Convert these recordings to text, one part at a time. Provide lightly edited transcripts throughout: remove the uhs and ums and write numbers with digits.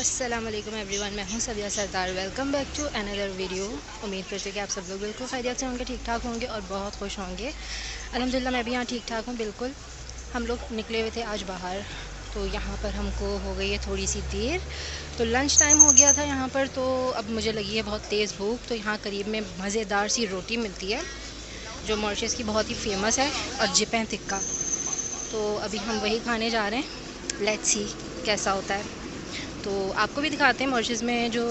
अस्सलाम वालेकुम एवरीवन, मैं हूं Sabiya Sardar. Welcome back to another video. उम्मीद करते हैं कि आप सब लोग बिल्कुल खैरियत से होंगे, ठीक ठाक होंगे और बहुत खुश होंगे। अल्हम्दुलिल्लाह मैं भी यहाँ ठीक ठाक हूँ बिल्कुल। हम लोग निकले हुए थे आज बाहर, तो यहाँ पर हमको हो गई है थोड़ी सी देर, तो लंच टाइम हो गया था यहाँ पर। तो अब मुझे लगी है बहुत तेज़ भूख। तो यहाँ करीब में मज़ेदार सी रोटी मिलती है जो मॉरिशस की बहुत ही फेमस है, और जिपें टिक्का। तो अभी हम वही खाने जा रहे हैं। लेट्स सी कैसा होता है। तो आपको भी दिखाते हैं मॉरिशस में जो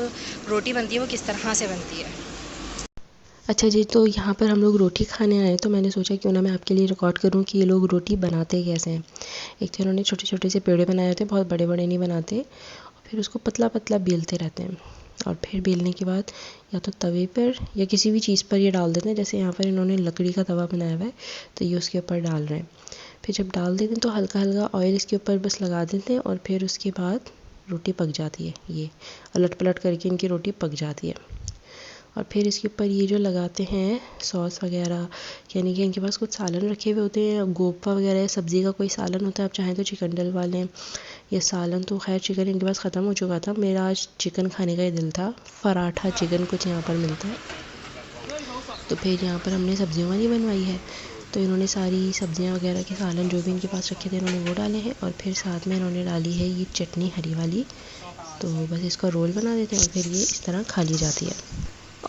रोटी बनती है वो किस तरह से बनती है। अच्छा जी, तो यहाँ पर हम लोग रोटी खाने आए, तो मैंने सोचा क्यों ना मैं आपके लिए रिकॉर्ड करूँ कि ये लोग रोटी बनाते कैसे हैं। एक तो इन्होंने छोटे छोटे से पेड़े बनाए होते हैं, बहुत बड़े बड़े नहीं बनाते, और फिर उसको पतला पतला बेलते रहते हैं। और फिर बेलने के बाद या तो तवे पर या किसी भी चीज़ पर ये डाल देते हैं। जैसे यहाँ पर इन्होंने लकड़ी का तवा बनाया हुआ है, तो ये उसके ऊपर डाल रहे हैं। फिर जब डाल देते हैं तो हल्का हल्का ऑयल इसके ऊपर बस लगा देते हैं, और फिर उसके बाद रोटी पक जाती है। ये अलट पलट करके इनकी रोटी पक जाती है। और फिर इसके ऊपर ये जो लगाते हैं सॉस वगैरह, यानी कि इनके पास कुछ सालन रखे हुए होते हैं, गोपा वगैरह सब्ज़ी का कोई सालन होता है। आप चाहें तो चिकन डलवा लें या सालन। तो खैर चिकन इनके पास ख़त्म हो चुका था, मेरा आज चिकन खाने का ही दिल था। पराठा चिकन कुछ यहाँ पर मिलता है। तो फिर यहाँ पर हमने सब्जियों वाली बनवाई है। तो इन्होंने सारी सब्जियाँ वगैरह के सालन जो भी इनके पास रखे थे इन्होंने वो डाले हैं, और फिर साथ में इन्होंने डाली है ये चटनी हरी वाली। तो बस इसका रोल बना देते हैं और फिर ये इस तरह खा ली जाती है।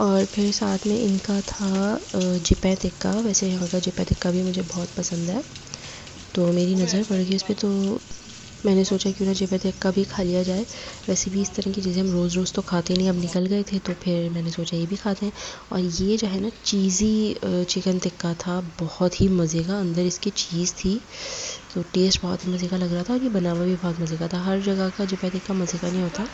और फिर साथ में इनका था जिपै टिक्का। वैसे यहाँ का जिपै टिक्का भी मुझे बहुत पसंद है, तो मेरी नज़र पड़ गई उस पर, तो मैंने सोचा क्यों ना जिपै टिक्का भी खा लिया जाए। वैसे भी इस तरह की चीज़ें हम रोज़ रोज़ तो खाते नहीं, अब निकल गए थे तो फिर मैंने सोचा ये भी खाते हैं। और ये जो है ना चीज़ी चिकन टिक्का था, बहुत ही मज़े का, अंदर इसकी चीज़ थी, तो टेस्ट बहुत ही मज़े का लग रहा था, और ये बना हुआ भी बहुत मज़े का था। हर जगह का जिपै टिक्का मज़े का नहीं होता,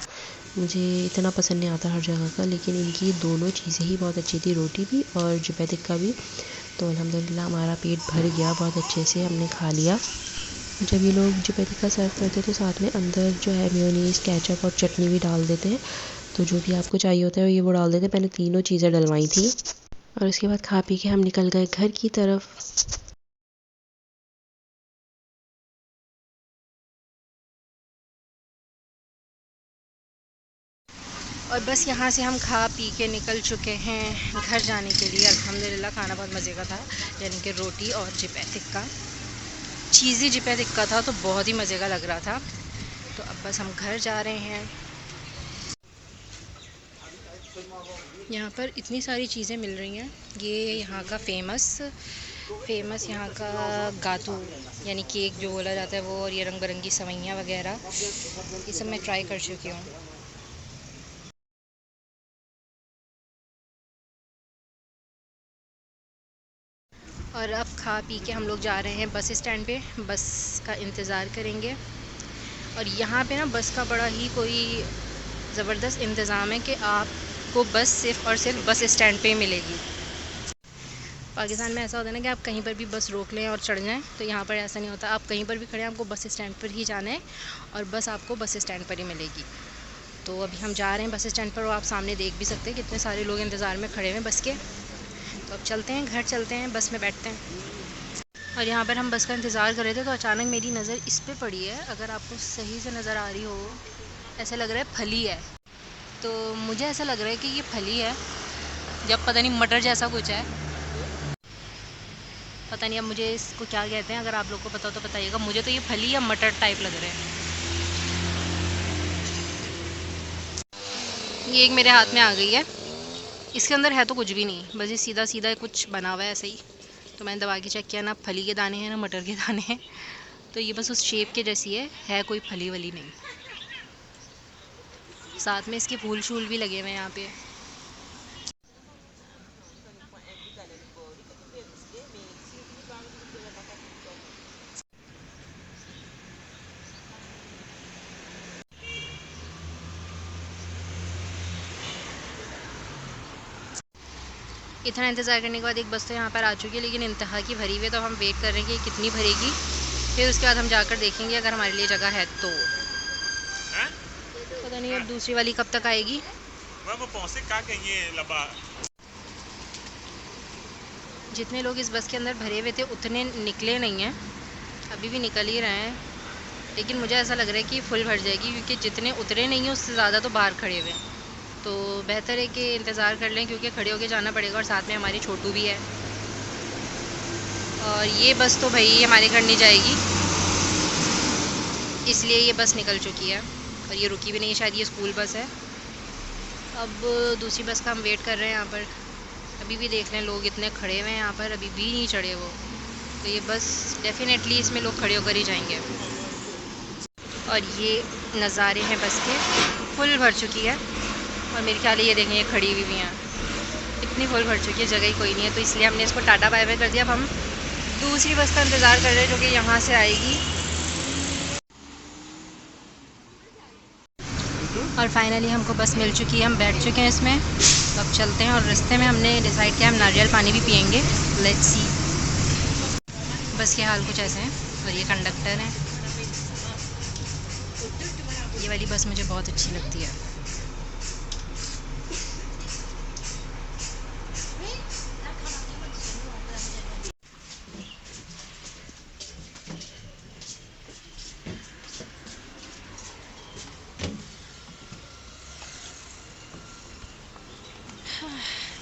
मुझे इतना पसंद नहीं आता हर जगह का, लेकिन इनकी दोनों चीज़ें ही बहुत अच्छी थी, रोटी भी और जिपै टिक्का भी। तो अल्हम्दुलिल्लाह हमारा पेट भर गया, बहुत अच्छे से हमने खा लिया। जब ये लोग जिपै टिक्का सर्व करते हैं तो साथ में अंदर जो है मेयोनीज़, केचप और चटनी भी डाल देते हैं। तो जो भी आपको चाहिए होता है ये वो डाल देते हैं। मैंने तीनों चीज़ें डलवाई थी, और उसके बाद खा पी के हम निकल गए घर की तरफ। और बस यहाँ से हम खा पी के निकल चुके हैं घर जाने के लिए। अल्हम्दुलिल्लाह खाना बहुत मज़े का था, यानी कि रोटी और जिपै टिक्का, चीज़ी जिपै टिक्का था, तो बहुत ही मज़े का लग रहा था। तो अब बस हम घर जा रहे हैं। यहाँ पर इतनी सारी चीज़ें मिल रही हैं। ये यहाँ का फेमस यहाँ का गातू, यानी केक जो बोला जाता है वो, और ये रंग बिरंगी सवैयाँ वगैरह, ये सब मैं ट्राई कर चुकी हूँ। और अब खा पी के हम लोग जा रहे हैं बस स्टैंड पे, बस का इंतज़ार करेंगे। और यहाँ पे ना बस का बड़ा ही कोई ज़बरदस्त इंतज़ाम है कि आपको बस सिर्फ़ और सिर्फ बस स्टैंड पे ही मिलेगी। पाकिस्तान में ऐसा होता है ना कि आप कहीं पर भी बस रोक लें और चढ़ जाएं, तो यहाँ पर ऐसा नहीं होता। आप कहीं पर भी खड़े हैं, आपको बस स्टैंड पर ही जाना है, और बस आपको बस स्टैंड पर ही मिलेगी। तो अभी हम जा रहे हैं बस स्टैंड पर, और आप सामने देख भी सकते हैं कितने सारे लोग इंतज़ार में खड़े हुए बस के। तो अब चलते हैं, घर चलते हैं, बस में बैठते हैं। और यहाँ पर हम बस का इंतज़ार कर रहे थे, तो अचानक मेरी नज़र इस पे पड़ी है। अगर आपको सही से नज़र आ रही हो, ऐसा लग रहा है फली है। तो मुझे ऐसा लग रहा है कि ये फली है, जब पता नहीं मटर जैसा कुछ है, पता नहीं अब मुझे इसको क्या कहते हैं। अगर आप लोग को पता हो तो बताइएगा। मुझे तो ये फली या मटर टाइप लग रहे हैं। ये एक मेरे हाथ में आ गई है, इसके अंदर है तो कुछ भी नहीं, बस ये सीधा सीधा कुछ बना हुआ है ऐसे ही। तो मैंने दबा के चेक किया, ना फली के दाने हैं ना मटर के दाने हैं, तो ये बस उस शेप के जैसी है कोई फली वली नहीं। साथ में इसके फूल शूल भी लगे हुए हैं यहाँ पे। इतना इंतज़ार करने के बाद एक बस तो यहाँ पर आ चुकी है, लेकिन इंतहा की भरी हुई है। तो हम वेट कर रहे हैं कि कितनी भरेगी, फिर उसके बाद हम जाकर देखेंगे अगर हमारे लिए जगह है तो। पता नहीं अब दूसरी वाली कब तक आएगी। जितने लोग इस बस के अंदर भरे हुए थे उतने निकले नहीं हैं, अभी भी निकल ही रहे हैं। लेकिन मुझे ऐसा लग रहा है कि फुल भर जाएगी, क्योंकि जितने उतरे नहीं हैं उससे ज़्यादा तो बाहर खड़े हुए हैं। तो बेहतर है कि इंतज़ार कर लें, क्योंकि खड़े होके जाना पड़ेगा और साथ में हमारी छोटू भी है। और ये बस तो भाई हमारे घर नहीं जाएगी, इसलिए ये बस निकल चुकी है और ये रुकी भी नहीं, शायद ये स्कूल बस है। अब दूसरी बस का हम वेट कर रहे हैं यहाँ पर। अभी भी देख लें, लोग इतने खड़े हुए हैं यहाँ पर, अभी भी नहीं चढ़े वो। तो ये बस डेफिनेटली इसमें लोग खड़े होकर ही जाएंगे। और ये नज़ारे हैं बस के, फुल भर चुकी है। और मेरे ख्याल ये देखें, ये खड़ी हुई भी हैं, इतनी फुल भर चुकी है, जगह ही कोई नहीं है। तो इसलिए हमने इसको टाटा बाय बाय कर दिया। अब हम दूसरी बस का इंतज़ार कर रहे हैं, जो कि यहाँ से आएगी। और फाइनली हमको बस मिल चुकी है, हम बैठ चुके हैं इसमें। तो अब चलते हैं, और रास्ते में हमने डिसाइड किया हम नारियल पानी भी पियेंगे। Let's see. बस के हाल कुछ ऐसे हैं। और ये कंडक्टर हैं। ये वाली बस मुझे बहुत अच्छी लगती है।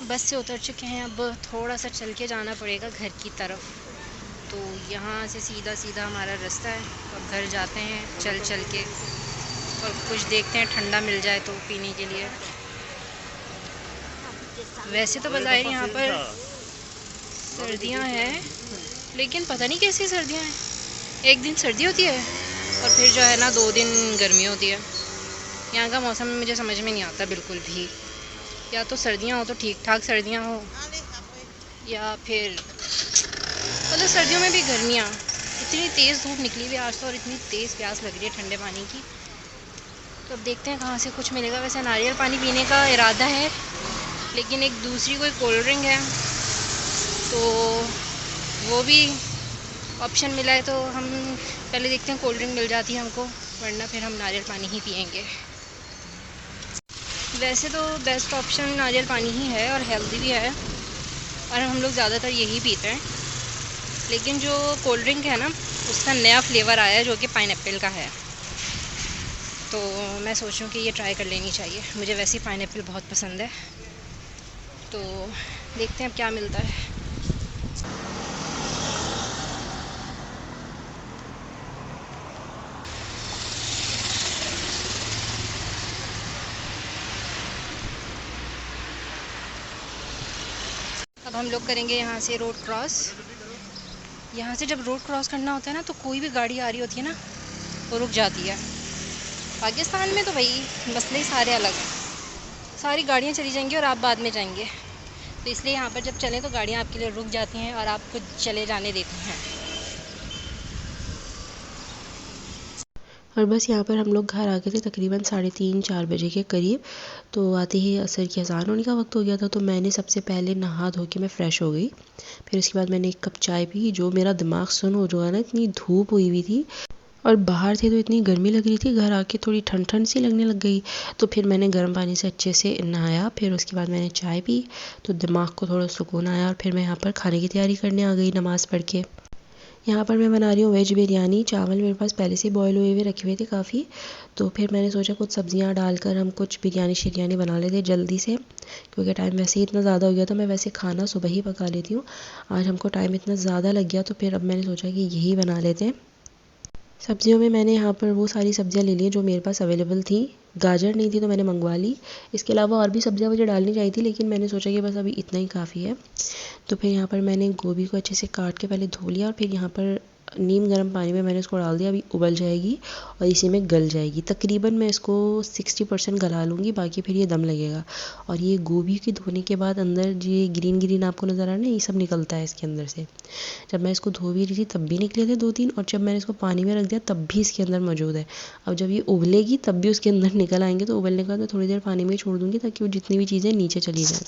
बस से उतर चुके हैं, अब थोड़ा सा चल के जाना पड़ेगा घर की तरफ। तो यहाँ से सीधा सीधा हमारा रास्ता है। अब घर जाते हैं चल चल के, और कुछ देखते हैं ठंडा मिल जाए तो पीने के लिए। वैसे तो बज़ाहिर यहाँ पर सर्दियाँ हैं, लेकिन पता नहीं कैसी सर्दियाँ हैं। एक दिन सर्दी होती है और फिर जो है ना 2 दिन गर्मी होती है। यहाँ का मौसम मुझे समझ में नहीं आता बिल्कुल भी। या तो सर्दियाँ हो तो ठीक ठाक सर्दियाँ हो, या फिर मतलब सर्दियों में भी गर्मियाँ। इतनी तेज़ धूप निकली हुई आज तो, और इतनी तेज़ प्यास लग रही है ठंडे पानी की। तो अब देखते हैं कहाँ से कुछ मिलेगा। वैसे नारियल पानी पीने का इरादा है, लेकिन एक दूसरी कोई कोल्ड ड्रिंक है, तो वो भी ऑप्शन मिला है। तो हम पहले देखते हैं कोल्ड ड्रिंक मिल जाती है हमको, वरना फिर हम नारियल पानी ही पियेंगे। वैसे तो बेस्ट ऑप्शन नारियल पानी ही है और हेल्दी भी है, और हम लोग ज़्यादातर यही पीते हैं। लेकिन जो कोल्ड ड्रिंक है ना, उसका नया फ्लेवर आया है जो कि पाइनएप्पल का है। तो मैं सोच रही हूँ कि ये ट्राई कर लेनी चाहिए। मुझे वैसे ही पाइनएप्पल बहुत पसंद है। तो देखते हैं अब क्या मिलता है। अब हम लोग करेंगे यहाँ से रोड क्रॉस। यहाँ से जब रोड क्रॉस करना होता है ना, तो कोई भी गाड़ी आ रही होती है ना, वो रुक जाती है। पाकिस्तान में तो भाई मसले ही सारे अलग हैं, सारी गाड़ियाँ चली जाएंगी और आप बाद में जाएंगे। तो इसलिए यहाँ पर जब चलें तो गाड़ियाँ आपके लिए रुक जाती हैं और आपको चले जाने देती हैं। और बस यहाँ पर हम लोग घर आ गए थे तकरीबन 3:30-4 बजे के करीब। तो आते ही असर की अज़ान होने का वक्त हो गया था। तो मैंने सबसे पहले नहा धो के मैं फ़्रेश हो गई। फिर उसके बाद मैंने एक कप चाय पी। जो मेरा दिमाग सुन हो जो है ना, इतनी धूप हुई हुई थी और बाहर थे तो इतनी गर्मी लग रही थी, घर आके थोड़ी ठंड ठंड सी लगने लग गई। तो फिर मैंने गर्म पानी से अच्छे से नहाया। फिर उसके बाद मैंने चाय पी, तो दिमाग को थोड़ा सुकून आया। और फिर मैं यहाँ पर खाने की तैयारी करने आ गई नमाज़ पढ़ के। यहाँ पर मैं बना रही हूँ वेज बिरयानी। चावल मेरे पास पहले से बॉयल हुए हुए रखे हुए थे काफ़ी। तो फिर मैंने सोचा कुछ सब्जियाँ डालकर हम कुछ बिरयानी शिरयानी बना लेते जल्दी से, क्योंकि टाइम वैसे ही इतना ज़्यादा हो गया था। मैं वैसे खाना सुबह ही पका लेती हूँ, आज हमको टाइम इतना ज़्यादा लग गया। तो फिर अब मैंने सोचा कि यही बना लेते हैं। सब्जियों में मैंने यहाँ पर वो सारी सब्जियाँ ले ली जो मेरे पास अवेलेबल थी। गाजर नहीं थी तो मैंने मंगवा ली। इसके अलावा और भी सब्जियाँ मुझे डालनी चाहिए थी, लेकिन मैंने सोचा कि बस अभी इतना ही काफ़ी है। तो फिर यहाँ पर मैंने गोभी को अच्छे से काट के पहले धो लिया, और फिर यहाँ पर नीम गर्म पानी में मैंने इसको डाल दिया। अभी उबल जाएगी और इसी में गल जाएगी। तकरीबन मैं इसको 60% गला लूँगी, बाकी फिर ये दम लगेगा। और ये गोभी के धोने के बाद अंदर ये ग्रीन ग्रीन आपको नज़र आ रहा है ना, ये सब निकलता है इसके अंदर से। जब मैं इसको धो भी रही थी तब भी निकले थे 2-3, और जब मैंने इसको पानी में रख दिया तब भी इसके अंदर मौजूद है। अब जब ये उबलेगी तब भी उसके अंदर निकल आएंगे। तो उबलने के बाद मैं थोड़ी देर पानी में छोड़ दूँगी ताकि वो जितनी भी चीज़ें नीचे चली जाएँ।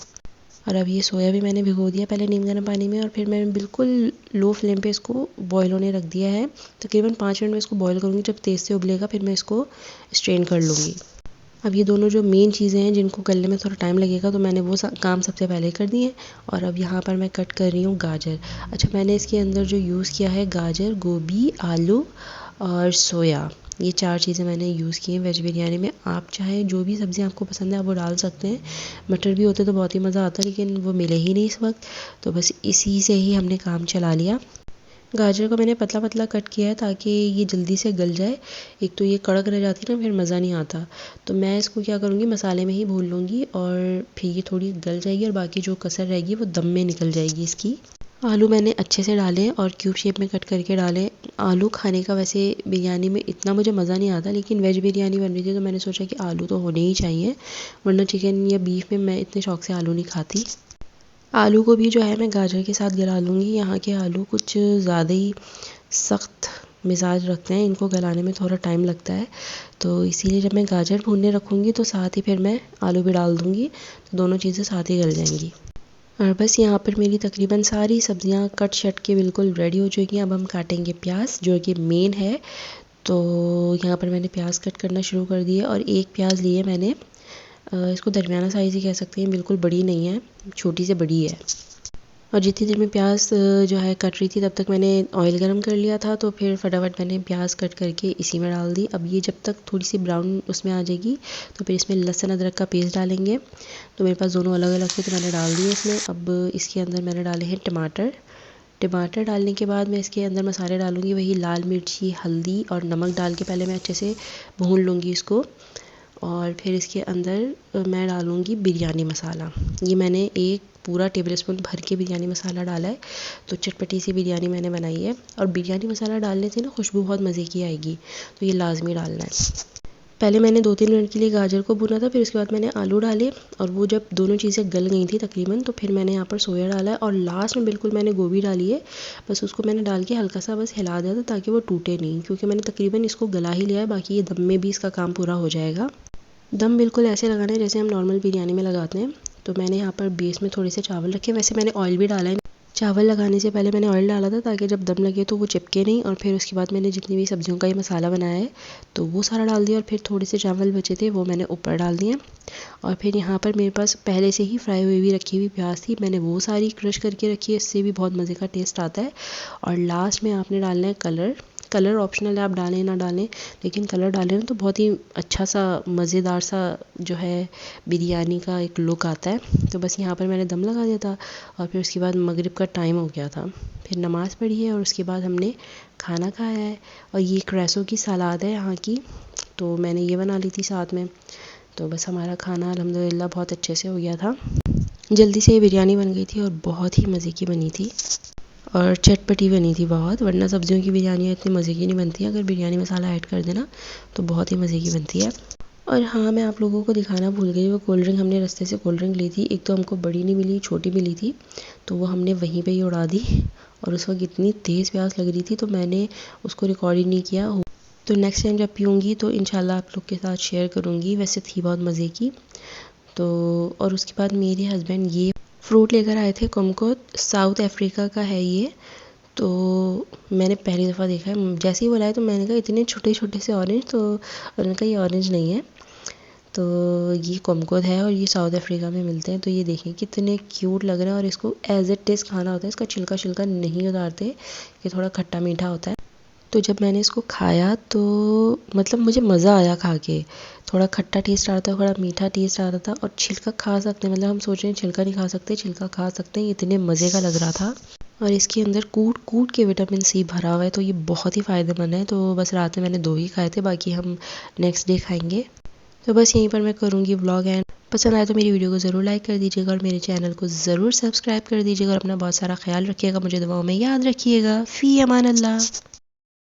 और अब ये सोया भी मैंने भिगो दिया पहले नीम गर्म पानी में, और फिर मैंने बिल्कुल लो फ्लेम पे इसको बॉयल होने रख दिया है। तकरीबन 5 मिनट में इसको बॉयल करूँगी। जब तेज़ से उबलेगा फिर मैं इसको स्ट्रेन कर लूँगी। अब ये दोनों जो मेन चीज़ें हैं जिनको गलने में थोड़ा टाइम लगेगा, तो मैंने वो काम सबसे पहले कर दिए। और अब यहाँ पर मैं कट कर रही हूँ गाजर। अच्छा, मैंने इसके अंदर जो यूज़ किया है गाजर, गोभी, आलू और सोया, ये 4 चीज़ें मैंने यूज़ की हैं वेज बिरयानी में। आप चाहे जो भी सब्ज़ियाँ आपको पसंद है आप वो डाल सकते हैं। मटर भी होते तो बहुत ही मज़ा आता, लेकिन वो मिले ही नहीं इस वक्त, तो बस इसी से ही हमने काम चला लिया। गाजर को मैंने पतला पतला कट किया है ताकि ये जल्दी से गल जाए। एक तो ये कड़क रह जाती है ना, फिर मज़ा नहीं आता। तो मैं इसको क्या करूँगी, मसाले में ही भून लूँगी और फिर ये थोड़ी गल जाएगी और बाकी जो कसर रहेगी वो दम में निकल जाएगी इसकी। आलू मैंने अच्छे से डाले और क्यूब शेप में कट करके डाले। आलू खाने का वैसे बिरयानी में इतना मुझे मज़ा नहीं आता, लेकिन वेज बिरयानी बन रही थी तो मैंने सोचा कि आलू तो होने ही चाहिए, वरना चिकन या बीफ में मैं इतने शौक से आलू नहीं खाती। आलू को भी जो है मैं गाजर के साथ गला लूँगी। यहाँ के आलू कुछ ज़्यादा ही सख्त मिजाज रखते हैं, इनको गलाने में थोड़ा टाइम लगता है, तो इसीलिए जब मैं गाजर भूनने रखूँगी तो साथ ही फिर मैं आलू भी डाल दूँगी, तो दोनों चीज़ें साथ ही गल जाएंगी। और बस यहाँ पर मेरी तकरीबन सारी सब्जियाँ कट शट के बिल्कुल रेडी हो चुकी हैं। अब हम काटेंगे प्याज, जो कि मेन है। तो यहाँ पर मैंने प्याज कट करना शुरू कर दिया और एक प्याज लिए मैंने, इसको दरमियाना साइज़ ही कह सकते हैं, बिल्कुल बड़ी नहीं है, छोटी से बड़ी है। और जितनी देर में प्याज जो है कट रही थी तब तक मैंने ऑयल गरम कर लिया था, तो फिर फटाफट मैंने प्याज कट करके इसी में डाल दी। अब ये जब तक थोड़ी सी ब्राउन उसमें आ जाएगी तो फिर इसमें लहसुन अदरक का पेस्ट डालेंगे। तो मेरे पास दोनों अलग अलग थे तो मैंने डाल दिए इसमें। अब इसके अंदर मैंने डाले हैं टमाटर। टमाटर डालने के बाद मैं इसके अंदर मसाले डालूँगी, वही लाल मिर्ची, हल्दी और नमक डाल के पहले मैं अच्छे से भून लूँगी इसको। और फिर इसके अंदर मैं डालूँगी बिरयानी मसाला। ये मैंने एक पूरा टेबल स्पून भर के बिरयानी मसाला डाला है, तो चटपटी सी बिरयानी मैंने बनाई है। और बिरयानी मसाला डालने से ना खुशबू बहुत मज़े की आएगी, तो ये लाजमी डालना है। पहले मैंने 2-3 मिनट के लिए गाजर को भुना था, फिर उसके बाद मैंने आलू डाले और वो जब दोनों चीज़ें गल गई थी तकरीबन, तो फिर मैंने यहाँ पर सोया डाला है और लास्ट में बिल्कुल मैंने गोभी डाली है। बस उसको मैंने डाल के हल्का सा बस हिला दिया था ताकि वो टूटे नहीं, क्योंकि मैंने तकरीबन इसको गला ही लिया है, बाकी ये दम में भी इसका काम पूरा हो जाएगा। दम बिल्कुल ऐसे लगाना है जैसे हम नॉर्मल बिरयानी में लगाते हैं। तो मैंने यहाँ पर बेस में थोड़े से चावल रखे, वैसे मैंने ऑयल भी डाला है। चावल लगाने से पहले मैंने ऑयल डाला था ताकि जब दम लगे तो वो चिपके नहीं। और फिर उसके बाद मैंने जितनी भी सब्जियों का ये मसाला बनाया है तो वो सारा डाल दिया, और फिर थोड़े से चावल बचे थे वो मैंने ऊपर डाल दिए। और फिर यहाँ पर मेरे पास पहले से ही फ्राई हुई हुई रखी हुई प्याज थी, मैंने वो सारी क्रश करके रखी है, इससे भी बहुत मज़े का टेस्ट आता है। और लास्ट में आपने डालना है कलर। कलर ऑप्शनल है, आप डालें ना डालें, लेकिन कलर डालें ना तो बहुत ही अच्छा सा मज़ेदार सा जो है बिरयानी का एक लुक आता है। तो बस यहाँ पर मैंने दम लगा दिया था और फिर उसके बाद मगरिब का टाइम हो गया था, फिर नमाज़ पढ़ी है और उसके बाद हमने खाना खाया है। और ये क्रैसों की सलाद है यहाँ की, तो मैंने ये बना ली थी साथ में। तो बस हमारा खाना अल्हम्दुलिल्लाह बहुत अच्छे से हो गया था। जल्दी से ये बिरयानी बन गई थी और बहुत ही मज़े की बनी थी और चटपटी बनी थी बहुत, वरना सब्जियों की बिरयानी इतनी मज़े की नहीं बनती, अगर बिरयानी मसाला ऐड कर देना तो बहुत ही मज़े की बनती है। और हाँ, मैं आप लोगों को दिखाना भूल गई, वो कोल्ड ड्रिंक हमने रास्ते से कोल्ड ड्रिंक ली थी। एक तो हमको बड़ी नहीं मिली, छोटी मिली थी, तो वो हमने वहीं पे ही उड़ा दी। और उस वक्त इतनी तेज़ प्यास लग रही थी तो मैंने उसको रिकॉर्ड ही नहीं किया। तो नेक्स्ट टाइम जब पीऊँगी तो इंशाल्लाह आप लोग के साथ शेयर करूँगी, वैसे थी बहुत मज़े की। तो और उसके बाद मेरे हस्बैंड ये फ्रूट लेकर आए थे कुमकुत, साउथ अफ्रीका का है ये। तो मैंने पहली दफ़ा देखा है, जैसे ही वो लाए तो मैंने कहा इतने छोटे छोटे से ऑरेंज, तो उन्होंने कहा ये ऑरेंज नहीं है, तो ये कुमकुत है और ये साउथ अफ्रीका में मिलते हैं। तो ये देखें कितने क्यूट लग रहे हैं, और इसको एज इट इज़ खाना होता है, इसका छिलका छिलका नहीं उतारते, ये थोड़ा खट्टा मीठा होता है। तो जब मैंने इसको खाया तो मतलब मुझे मज़ा आया खा के, थोड़ा खट्टा टेस्ट आ रहा था, थोड़ा मीठा टेस्ट आ रहा था, और छिलका खा सकते हैं, मतलब हम सोच रहे हैं छिलका नहीं खा सकते, छिलका खा सकते हैं, इतने मज़े का लग रहा था। और इसके अंदर कूट कूट के विटामिन सी भरा हुआ है, तो ये बहुत ही फ़ायदेमंद है। तो बस रात में मैंने 2 ही खाए थे, बाकी हम नेक्स्ट डे खाएंगे। तो बस यहीं पर मैं करूँगी व्लॉग एंड। पसंद आए तो मेरी वीडियो को ज़रूर लाइक कर दीजिएगा और मेरे चैनल को ज़रूर सब्सक्राइब कर दीजिएगा, और अपना बहुत सारा ख्याल रखिएगा, मुझे दुआओं में याद रखिएगा। फ़ी अमान अल्लाह।